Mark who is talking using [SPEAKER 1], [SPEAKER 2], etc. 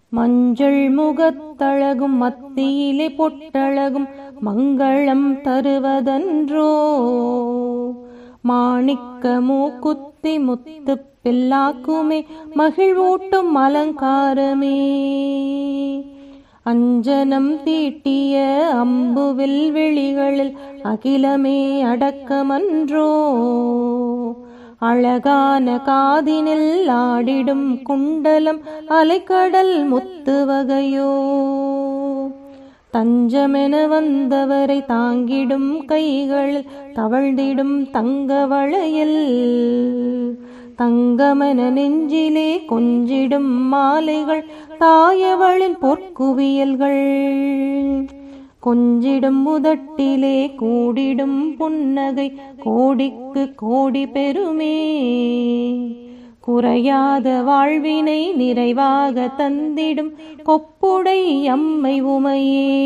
[SPEAKER 1] மஞ்சள் முகத்தழகும் மத்தியிலே பொட்டழகும் மங்களம் தருவதன்றோ. மாணிக்க மூக்குத்தி முத்து பில்லாக்குமே மகிழ்வூட்டும் அலங்காரமே. அஞ்சனம் தீட்டிய அம்புவில் வெளிகளில் அகிலமே அடக்கமன்றோ. அழகான காதினில் ஆடிடும் குண்டலம் அலைக்கடல் முத்து வகையோ. தஞ்சமென வந்தவரை தாங்கிடும் கைகளில் தவழ்ந்திடும் தங்க வளையல். தங்கமென நெஞ்சிலே கொஞ்சிடும் மாலைகள் தாயவளின் பொற்குவியல்கள். கொஞ்சிடும் முதட்டிலே கூடிடும் புன்னகை கோடிக்கு கோடி பெருமே. குறையாத வாழ்வினை நிறைவாக தந்திடும் கொப்புடை அம்மை உமையே.